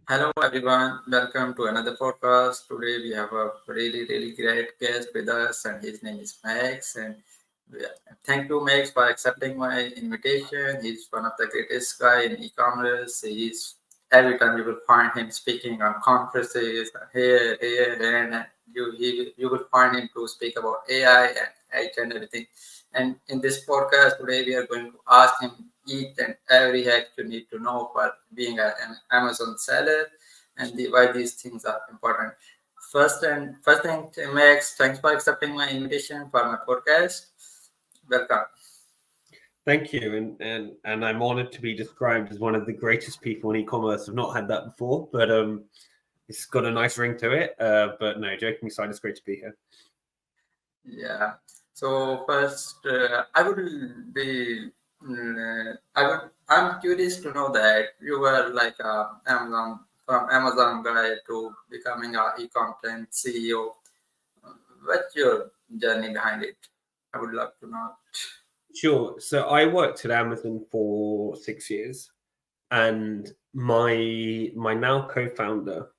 Hello, everyone. Welcome to another podcast. Today we have a really great guest with us, and his name is Max. And thank you, Max, for accepting my invitation. He's one of the greatest guy in e-commerce. He's every time you will find him speaking on conferences and you will find him to speak about AI and IT and everything. And in this podcast today, we are going to ask him each and every hack you need to know for being an Amazon seller and why these things are important. First thing, Max, thanks for accepting my invitation for my podcast. Welcome. Thank you, and I'm honored to be described as one of the greatest people in e-commerce. I've not had that before, but it's got a nice ring to it. But no, joking aside, it's great to be here. Yeah. So first, I would be, I'm curious to know that you were like from Amazon guy to becoming a e-content CEO. What's your journey behind it? I would love to know. Sure. So I worked at Amazon for 6 years, and my now co-founder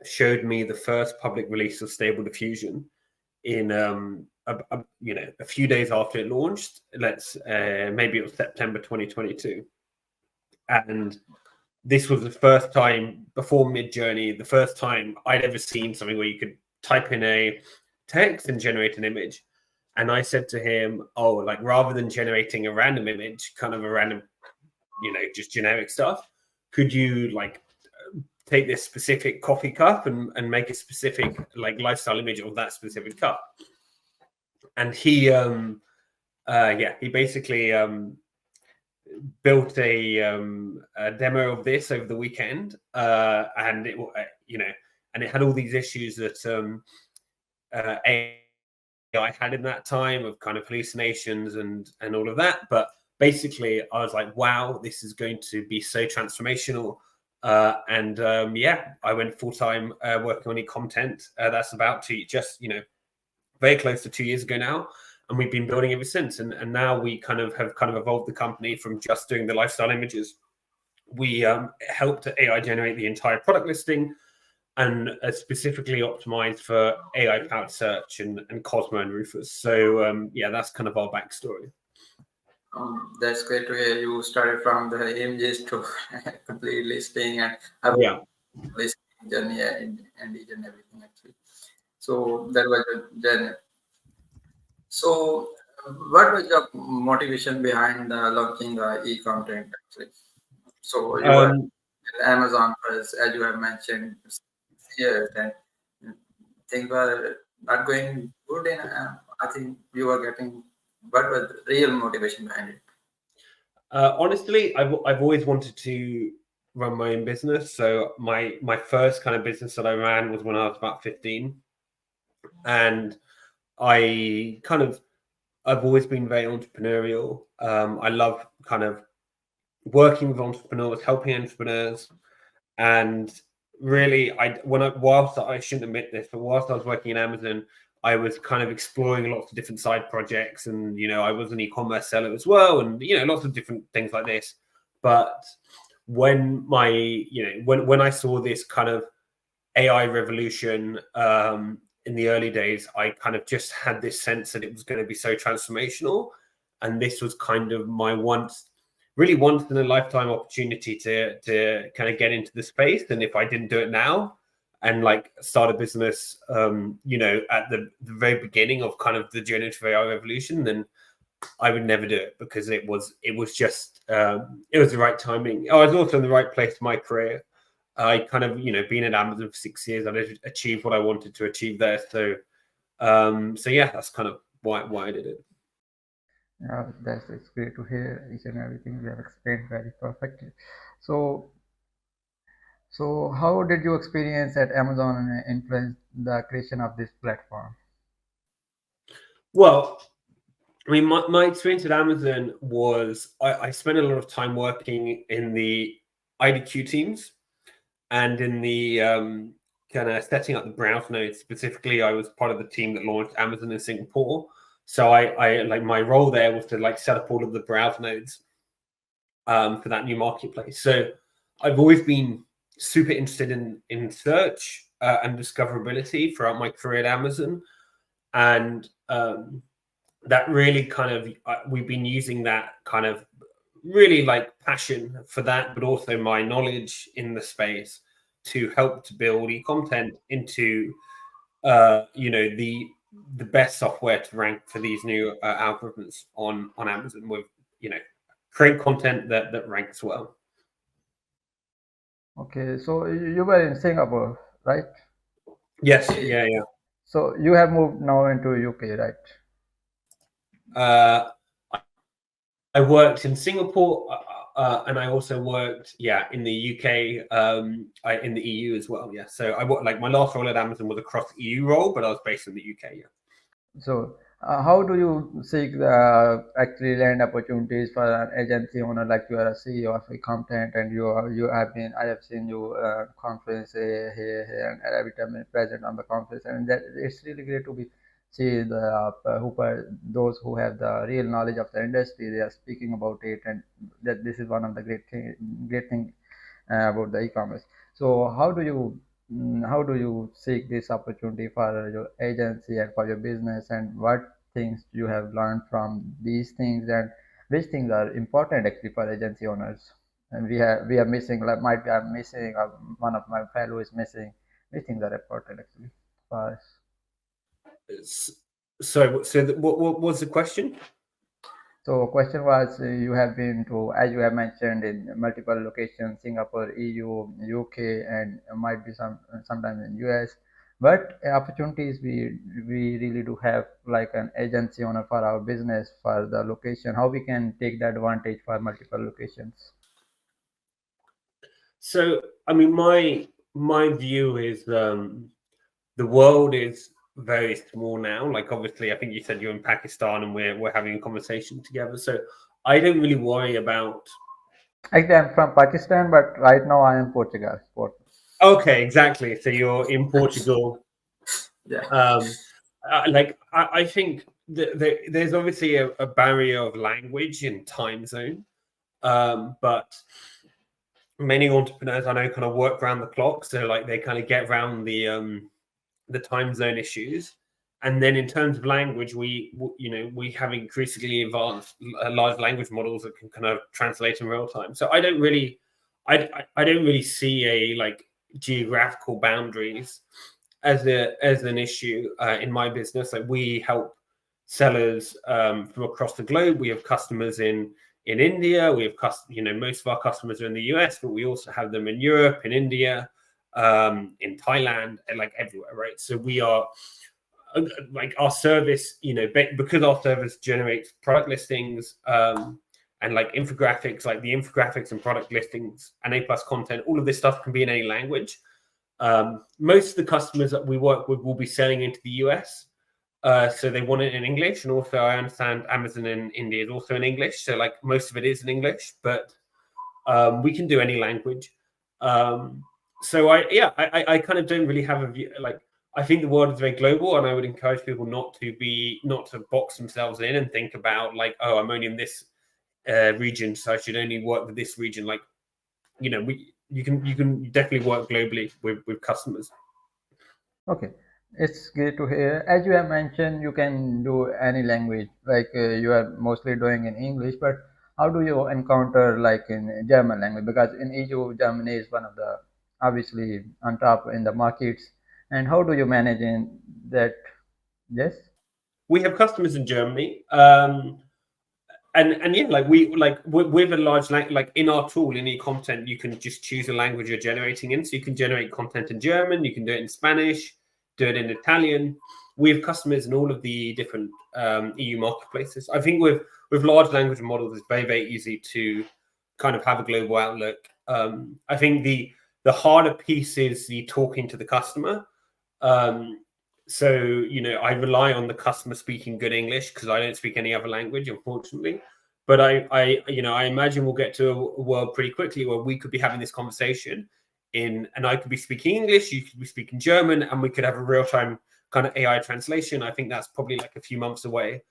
showed me the first public release of Stable Diffusion in a few days after it launched. Maybe it was September 2022, and this was the first time before Midjourney, the first time I'd ever seen something where you could type in a text and generate an image. And I said to him, "Oh, like rather than generating a random image, kind of a random, just generic stuff, could you like take this specific coffee cup and make a specific like lifestyle image of that specific cup?" And he basically built a demo of this over the weekend, and it had all these issues that AI had in that time of kind of hallucinations and all of that. But basically, I was like, wow, this is going to be so transformational. I went full time working on eComtent. That's about to just very close to 2 years ago now, and we've been building ever since. And now we have evolved the company from just doing the lifestyle images. We helped AI generate the entire product listing and specifically optimized for AI powered search and Cosmo and Rufus. So that's kind of our backstory. That's great to hear. You started from the images to complete listing and Yeah. listing journey and each and everything actually. So that was the journey. So, what was your motivation behind launching the e-content actually? So you were Um, at Amazon first, as you have mentioned, here, and things were not going good, and I think you were getting. What was the real motivation behind it? honestly, I've always wanted to run my own business. So my first kind of business that I ran was when I was about 15, and I've always been very entrepreneurial. I love kind of working with entrepreneurs, helping entrepreneurs, and really, whilst I shouldn't admit this, but whilst I was working in Amazon, I was kind of exploring lots of different side projects, and I was an e-commerce seller as well, and lots of different things like this. But when I saw this kind of AI revolution in the early days, I kind of just had this sense that it was going to be so transformational, and this was kind of my really once in a lifetime opportunity to kind of get into the space. And if I didn't do it now and like start a business, at the very beginning of kind of the generative AI revolution, then I would never do it because it was just it was the right timing. I was also in the right place in my career. I kind of been at Amazon for 6 years. I achieved what I wanted to achieve there. So yeah, that's kind of why I did it. That's it's great to hear each and everything you have explained very perfectly. So, so how did you experience at Amazon and influence the creation of this platform? Well, I mean, my experience at Amazon was I spent a lot of time working in the IDQ teams and in the kind of setting up the browse nodes. Specifically, I was part of the team that launched Amazon in Singapore. So I like my role there was to like set up all of the browse nodes for that new marketplace. So I've always been super interested in search and discoverability throughout my career at Amazon, and that really kind of we've been using that kind of really like passion for that, but also my knowledge in the space to help to build eComtent into the best software to rank for these new algorithms on Amazon with create content that ranks well. Okay, so you were in Singapore, right? Yes, yeah. So you have moved now into UK, right? I worked in Singapore, and I also worked, in the UK, in the EU as well. Yeah, so I worked, like, my last role at Amazon was a cross EU role, but I was based in the UK. Yeah. So how do you seek the actually land opportunities for an agency owner, like you are a CEO of Ecomtent and you have been, I have seen you conference here and every time present on the conference, and that it's really great to be see the those who have the real knowledge of the industry, they are speaking about it, and that this is one of the great thing about the e-commerce. So how do you seek this opportunity for your agency and for your business, and what things you have learned from these things, and which things are important actually for agency owners? And we are missing, like might be I'm missing, or one of my fellow is missing. Which things are important actually for us? So what was the question? So question was, you have been to, as you have mentioned, in multiple locations, Singapore, EU, UK, and might be sometimes in US. What opportunities we really do have, like an agency owner for our business, for the location, how we can take the advantage for multiple locations? So, I mean, my view is the world is very small now. Like, obviously, I think you said you're in Pakistan and we're having a conversation together. So I don't really worry about. Actually, I'm from Pakistan, but right now I am Portugal. Okay, exactly. So you're in Portugal. Yeah. I think there's obviously a barrier of language and time zone, but many entrepreneurs I know kind of work around the clock, so like they kind of get around the time zone issues. And then in terms of language, we have increasingly advanced large language models that can kind of translate in real time. So I don't really see a like geographical boundaries as an issue in my business. Like, we help sellers from across the globe. We have customers in India. We have most of our customers are in the US, but we also have them in Europe, in India, in Thailand, and like everywhere, right? So we are like our service, because our service generates product listings and like infographics, like the infographics and product listings and A+ content, all of this stuff can be in any language. Most of the customers that we work with will be selling into the US. So they want it in English, and also I understand Amazon in India is also in English. So like most of it is in English, but we can do any language. So I kind of don't really have a view. Like, I think the world is very global, and I would encourage people not to box themselves in and think about like, oh, I'm only in this region, so I should only work with this region. Like, you can definitely work globally with customers. Okay, it's great to hear. As you have mentioned, you can do any language, like you are mostly doing in English, but how do you encounter like in German language? Because in EU, Germany is one of the obviously on top in the markets. And how do you manage in that? Yes. We have customers in Germany. And yeah, like with a large like in our tool in eComtent, you can just choose a language you're generating in. So you can generate content in German, you can do it in Spanish, do it in Italian. We have customers in all of the different EU marketplaces. I think with large language models, it's very, very easy to kind of have a global outlook. I think the harder piece is the talking to the customer. So, I rely on the customer speaking good English because I don't speak any other language, unfortunately. But I imagine we'll get to a world pretty quickly where we could be having this conversation and I could be speaking English, you could be speaking German, and we could have a real time kind of AI translation. I think that's probably like a few months away.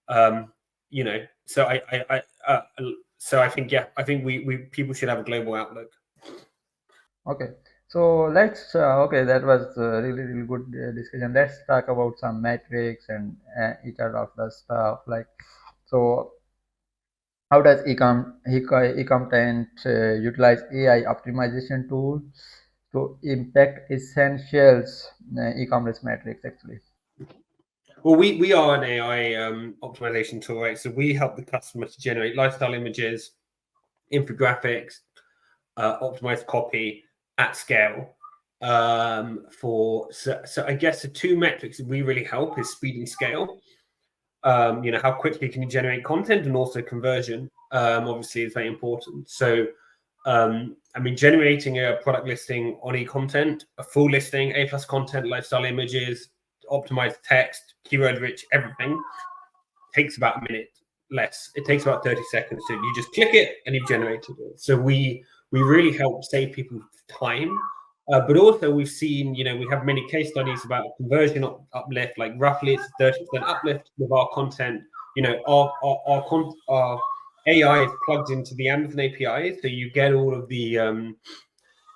So I think we people should have a global outlook. Okay, so let's okay, that was really good discussion. Let's talk about some metrics and each other of the stuff. Like, so how does eComtent utilize AI optimization tools to impact essentials e-commerce metrics actually? Well, we are an AI optimization tool, right? So we help the customer to generate lifestyle images, infographics, optimized copy at scale. So I guess the two metrics that we really help is speed and scale. How quickly can you generate content, and also conversion. Obviously, is very important. So, generating a product listing on eComtent, a full listing, A+ content, lifestyle images, optimized text, keyword rich, everything takes about a minute less. It takes about 30 seconds. So you just click it and you've generated it. So we really help save people time. But also we've seen, we have many case studies about conversion uplift, like roughly it's 30% uplift with our content. Our AI is plugged into the Amazon API, so you get all of the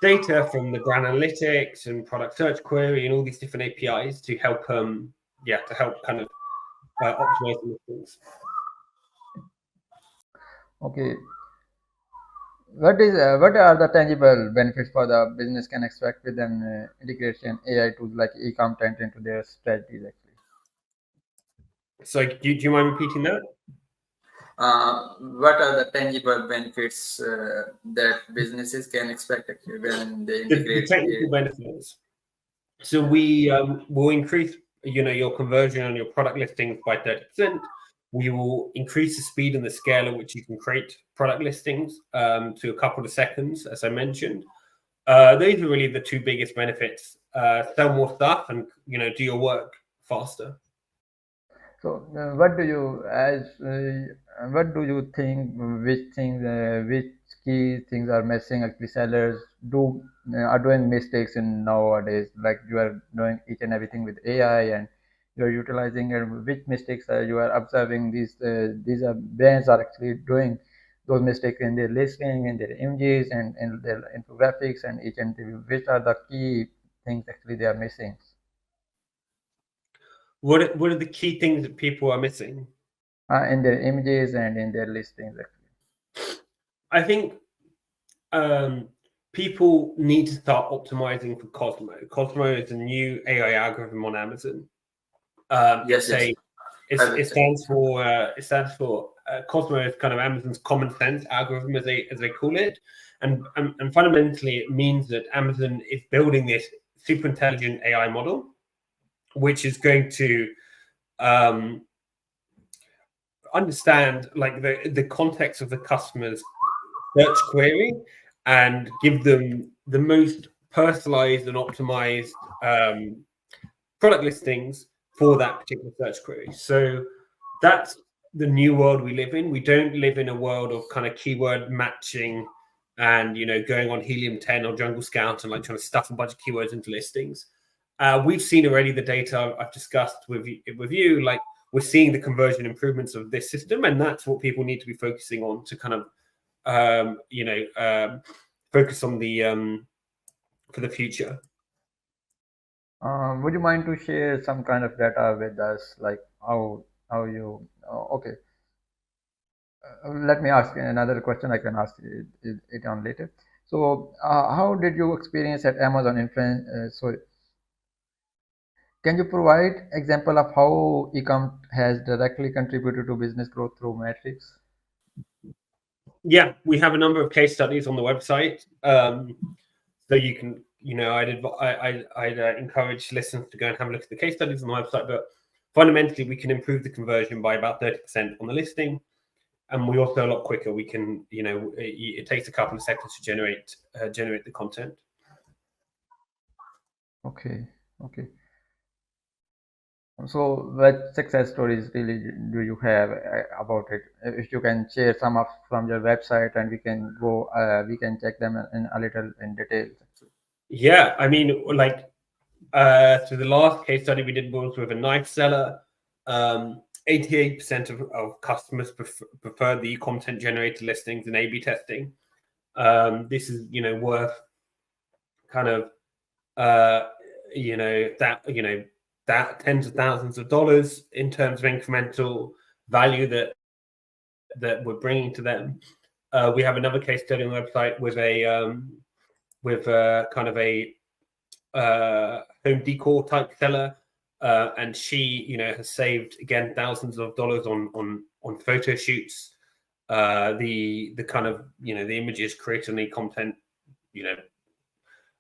data from the brand analytics and product search query and all these different APIs to help kind of optimize the listings. Okay, what are the tangible benefits for the business can expect with an integration AI tools like e-content into their strategies actually? So do you mind repeating that? What are the tangible benefits that businesses can expect actually when they The integrate technical benefits. So we will increase, your conversion on your product listings by 30%. We will increase the speed and the scale at which you can create product listings to a couple of seconds, as I mentioned. Those are really the two biggest benefits. Sell more stuff and, do your work faster. So, what do you think? Which key things are missing? Actually, sellers are doing mistakes in nowadays. Like you are doing each and everything with AI, and you are utilizing it. Which mistakes are you are observing? These are brands are actually doing those mistakes in their listing, in their images, and in their infographics, and each and every. Which are the key things actually they are missing? What are the key things that people are missing? In their images and in their listings actually. I think people need to start optimizing for Cosmo. Cosmo is a new AI algorithm on Amazon. Yes, yes. It stands for Cosmo is kind of Amazon's common sense algorithm, as they call it, and fundamentally it means that Amazon is building this super intelligent AI model, which is going to understand like the context of the customer's search query and give them the most personalized and optimized product listings for that particular search query. So that's the new world we live in. We don't live in a world of kind of keyword matching and going on Helium 10 or Jungle Scout and like trying to stuff a bunch of keywords into listings. We've seen already the data I've discussed with you. Like we're seeing the conversion improvements of this system, and that's what people need to be focusing on to kind of focus on the for the future. Would you mind to share some kind of data with us, like how you? Okay, let me ask another question. I can ask it on later. So, how did you experience at Amazon influence? Sorry, can you provide example of how Ecom has directly contributed to business growth through metrics? Yeah, we have a number of case studies on the website, so you can, I'd encourage listeners to go and have a look at the case studies on the website. But fundamentally, we can improve the conversion by about 30% on the listing, and we also a lot quicker. We can, it takes a couple of seconds to generate the content. Okay, okay. So, what success stories really do you have about it? If you can share some of from your website, and we can check them in a little in detail. Yeah, I mean, like, so the last case study we did was with a knife seller. 88% of customers prefer the content generated listings and A/B testing. This is, worth kind of uh, that tens of thousands of dollars in terms of incremental value that we're bringing to them. We have another case study on the website with kind of a home decor type seller, and she has saved again thousands of dollars on photo shoots. The kind of the images created on eComtent,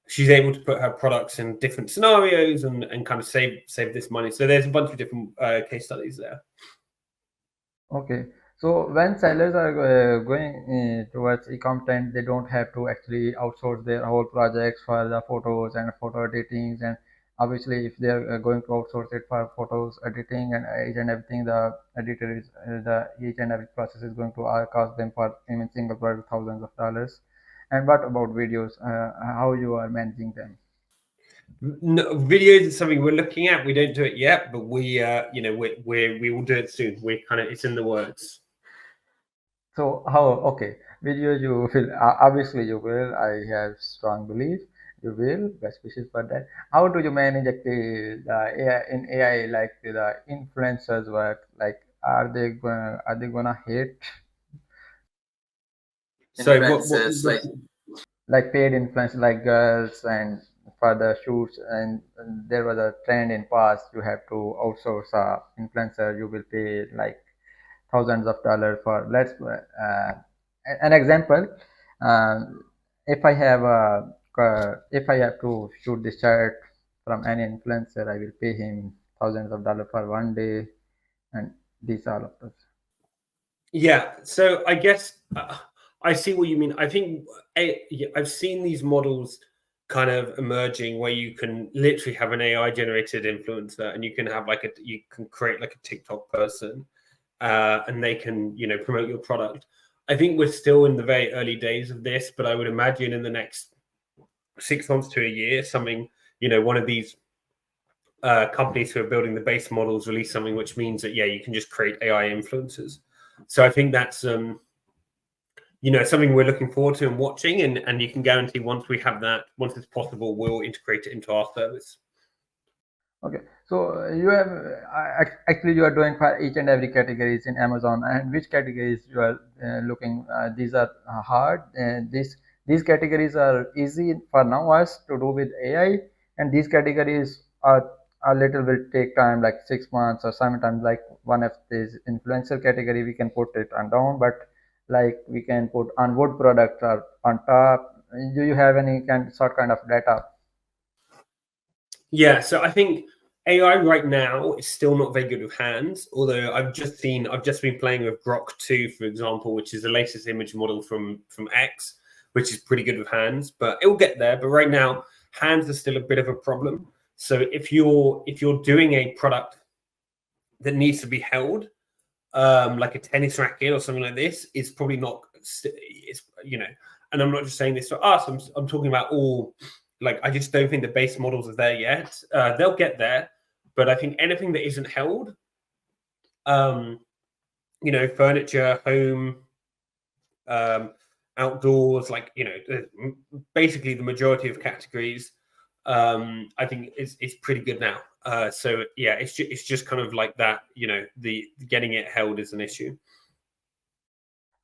she's able to put her products in different scenarios and kind of save this money. So there's a bunch of different case studies there. Okay, so when sellers are going towards e-content, they don't have to actually outsource their whole projects for the photos and photo editings. And obviously, if they are going to outsource it for photos editing and each and everything, the editor is the each and every process is going to cost them for even single product thousands of dollars. And what about videos? How you are managing them? No, videos is something we're looking at. We don't do it yet, but we will do it soon. It's in the works. So how okay videos you will obviously you will, I have strong belief you will, best wishes for that. How do you manage the AI in AI, like the influencers work, like are they gonna hate So Influences like like paid influence like girls and for the shoots, and there was a trend in past you have to outsource a influencer, you will pay like thousands of dollars for let's an example. If I have a if I have to shoot the shirt from any influencer, I will pay him thousands of dollars for one day, and these all of those. Yeah, so I guess I see what you mean. I think I've seen these models kind of emerging where you can literally have an AI generated influencer, and you can have you can create like a TikTok person, and they can promote your product. I think we're still in the very early days of this, but I would imagine in the next 6 months to a year, something one of these companies who are building the base models release something which means that you can just create AI influencers. So I think that's something we're looking forward to and watching, and you can guarantee once we have that, once it's possible, we'll integrate it into our service. Okay, so you have actually you are doing for each and every categories in Amazon, and which categories you are looking. These are hard, and these categories are easy for now us to do with AI, and these categories are a little will take time, like 6 months, or sometimes like one of these influencer category we can put it on down, but like we can put on wood product or on top. Do you have any kind of data? Yeah, so I think AI right now is still not very good with hands. Although I've just been playing with Grok 2, for example, which is the latest image model from X, which is pretty good with hands. But it will get there. But right now, hands are still a bit of a problem. So if you're doing a product that needs to be held, like a tennis racket or something like this, it's probably not. It's and I'm not just saying this for us. I'm talking about all. Like, I just don't think the base models are there yet. They'll get there, but I think anything that isn't held, furniture, home, outdoors, basically the majority of categories, I think is pretty good now. So yeah, it's just kind of like that. The getting it held is an issue.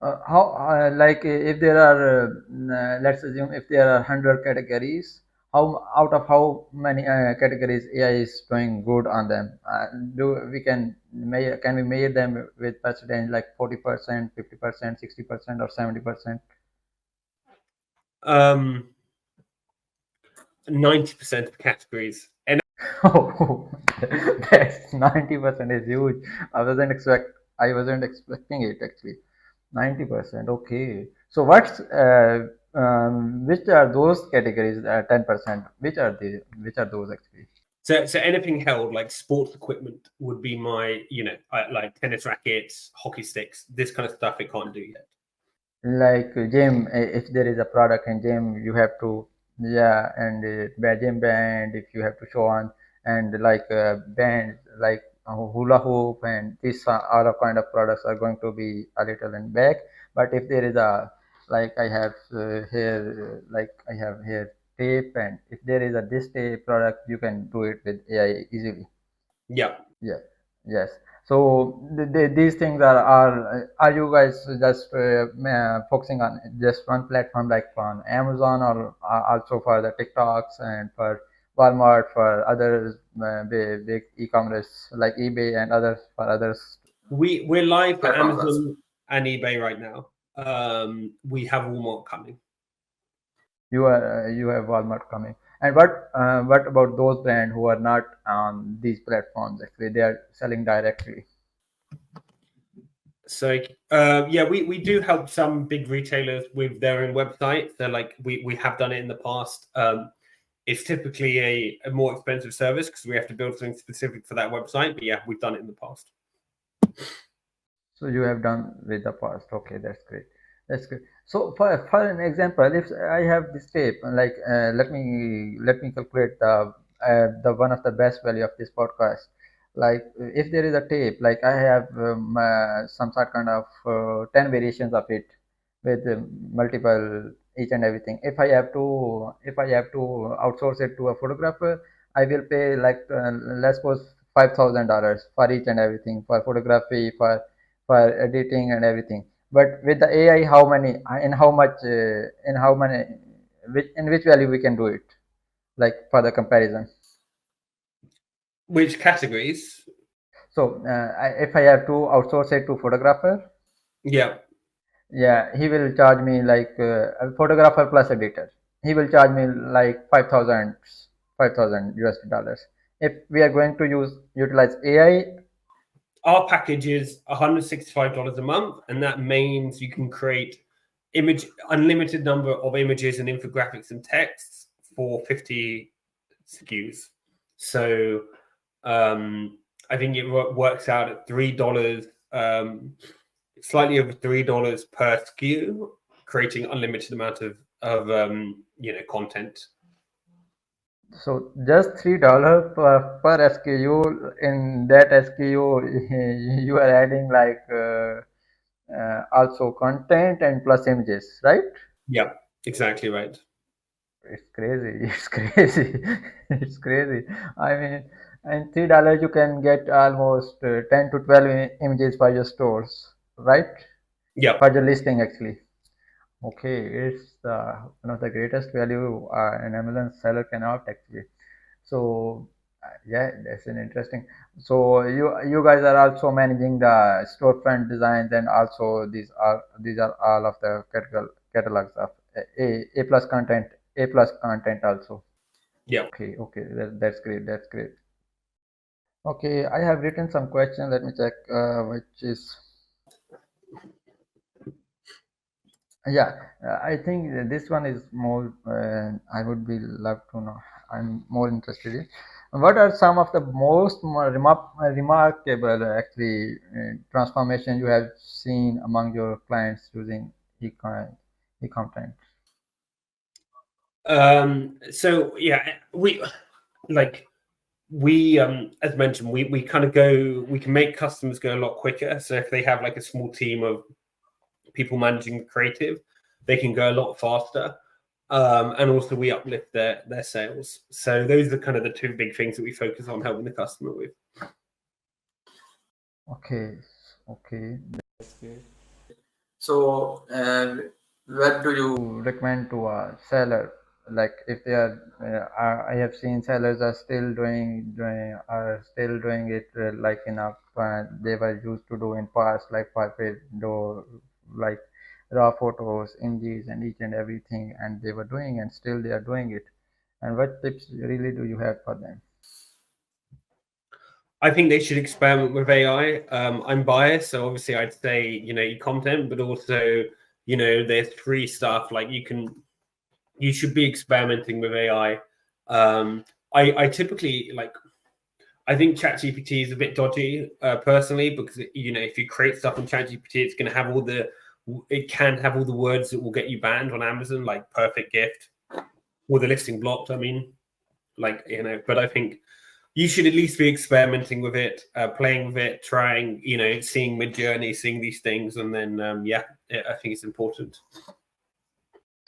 How like if there are let's assume if there are 100 categories, how out of how many categories AI is doing good on them? Do we can we measure them with percentage like 40%, 50%, 60%, or 70%? 90% of categories. And Oh, that's 90% is huge. I wasn't expecting it actually. 90%. Okay. So which are those categories? 10%. Which are those actually? so anything held like sports equipment would be my, like tennis rackets, hockey sticks, this kind of stuff it can't do yet. Like gym, if there is a product in gym, you have to, yeah, and gym band if you have to show on, and like band like hula hoop, and these are all of kind of products are going to be a little in back. But if there is a like I have here tape, and if there is a this tape product, you can do it with AI easily. Yeah. Yeah. Yes. So these things are you guys just focusing on just one platform like on Amazon, or also for the TikToks and for Walmart, for others big e-commerce like eBay and others, for others? We're live for Platforms also. Amazon and eBay right now. We have Walmart coming. You have Walmart coming. And what about those brands who are not on these platforms? Actually, they are selling directly. So yeah, we do help some big retailers with their own websites. So like we have done it in the past. It's typically a more expensive service because we have to build something specific for that website. But yeah, we've done it in the past. So you have done with the past. Okay, that's great. That's great. So for an example, if I have this tape, like let me calculate the one of the best value of this podcast. Like if there is a tape, like I have some sort kind of 10 variations of it with multiple each and everything. If I have to outsource it to a photographer, I will pay like let's suppose $5,000 for each and everything, for photography, for editing and everything. But with the AI, how many, in how much, in how many, in which value we can do it, like for the comparison. Which categories? So if I have to outsource it to photographer, Yeah. yeah, he will charge me like a photographer plus editor. He will charge me like 5,000 USD dollars. If we are going to utilize AI, Our package is $165 a month, and that means you can create unlimited number of images and infographics and texts for 50 SKUs. So I think it works out at $3, slightly over $3 per SKU, creating unlimited amount of content. so just $3 per SKU. In that SKU, you are adding like also content and plus images, right? Yeah, exactly right. It's crazy. It's crazy. It's crazy. I mean, and $3 you can get almost 10 to 12 images for your stores, right? Yeah. For your listing, actually. Okay, it's one of the greatest value an Amazon seller can have, actually. So yeah, that's an interesting. So you guys are also managing the storefront designs, and also these are all of the catalogs of A plus content, A plus content also. Yeah. Okay, that's great. That's great. Okay, I have written some questions. Let me check which is. Yeah, I think this one is more. I would be love to know. I'm more interested in. What are some of the most remarkable actually transformation you have seen among your clients using e-content? So yeah, we as mentioned, we kind of we can make customers go a lot quicker. So if they have like a small team of people managing creative, they can go a lot faster. And also we uplift their sales. So those are kind of the two big things that we focus on helping the customer with. Okay, okay. So, what do you Recommend to a seller, like if they I have seen sellers are still doing it like in a they were used to do in past, like perfect do like raw photos, images and each and everything, and they were doing, and still they are doing it. And what tips really do you have for them? I think they should experiment with AI. I'm biased, so obviously I'd say eComtent, but also there's free stuff like you should be experimenting with AI. I typically I think ChatGPT is a bit dodgy personally, because if you create stuff in ChatGPT, it can have all the words that will get you banned on Amazon, like perfect gift or the listing blocked. I mean, but I think you should at least be experimenting with it, playing with it, trying, seeing Midjourney, seeing these things, and then I think it's important.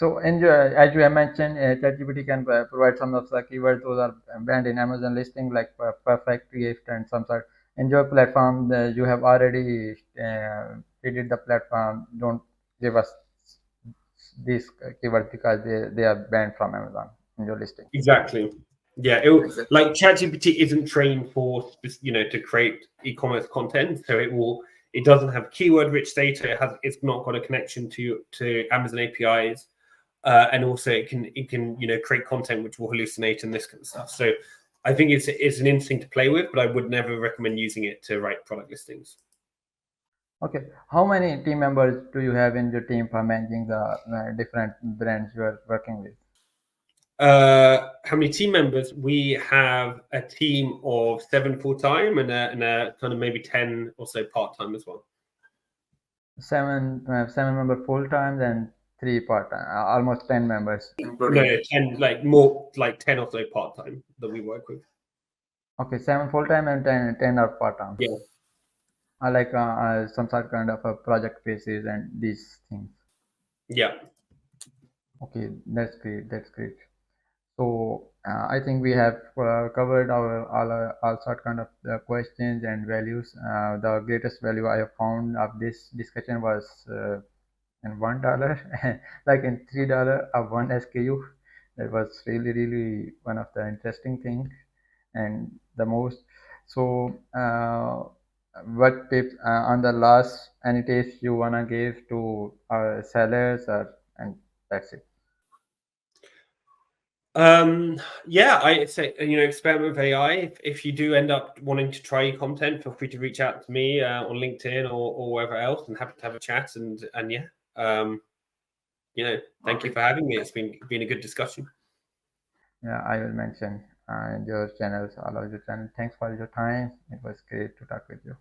So, as you have mentioned, ChatGPT can provide some of the keywords those are banned in Amazon listing, like perfect gift and some sort. Enjoy platform, you have already treated the platform. Don't give us these keywords because they are banned from Amazon in your listing. Exactly. Yeah, Exactly. like ChatGPT isn't trained for to create e-commerce content, so it doesn't have keyword rich data. It's not got a connection to Amazon APIs, and also it can create content which will hallucinate and this kind of stuff. So I think it's an interesting to play with, but I would never recommend using it to write product listings. Okay, how many team members do you have in your team for managing the different brands you are working with? How many team members? We have a team of 7 full-time and a kind of maybe 10 or so part-time as well. Seven members full time and three part time, almost 10 members. No, Including 10, like more like 10 or so part-time that we work with. Okay, seven full time and 10 are part time. Yeah. I like some sort kind of a project basis and these things. Yeah. Okay, that's great. That's great. So I think we have covered our all sort kind of questions and values. The greatest value I have found of this discussion was in $1, like in $3 of one SKU. That was really one of the interesting things and the most. So what tips on the last any tips you wanna give to our sellers or and that's it. Yeah, I say experiment with AI. If you do end up wanting to try content, feel free to reach out to me on LinkedIn or wherever else, and happy to have a chat. And yeah, thank you okay. for having me. It's been a good discussion. Yeah, I will mention your channels, all of your channel. Thanks for your time. It was great to talk with you.